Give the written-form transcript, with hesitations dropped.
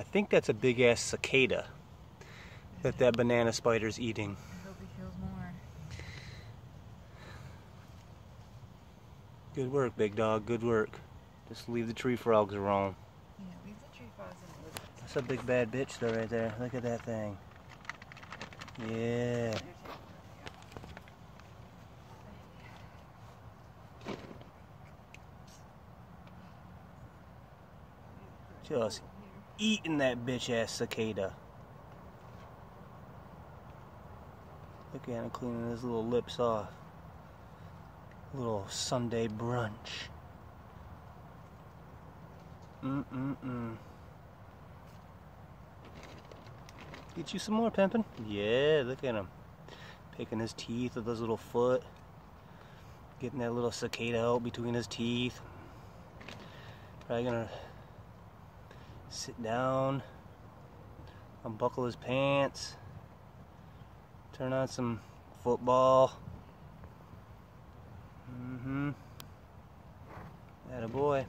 I think that's a big ass cicada that banana spider's eating. I hope he kills more. Good work, big dog, good work. Just leave the tree frogs alone. Yeah, leave the tree frogs and lizards. That's a big bad bitch though right there. Look at that thing. Yeah. Just eating that bitch ass cicada. Look at him cleaning his little lips off. Little Sunday brunch. Get you some more, Pimpin'? Yeah, look at him. Picking his teeth with his little foot. Getting that little cicada out between his teeth. Probably gonna sit down, unbuckle his pants, turn on some football. Atta boy.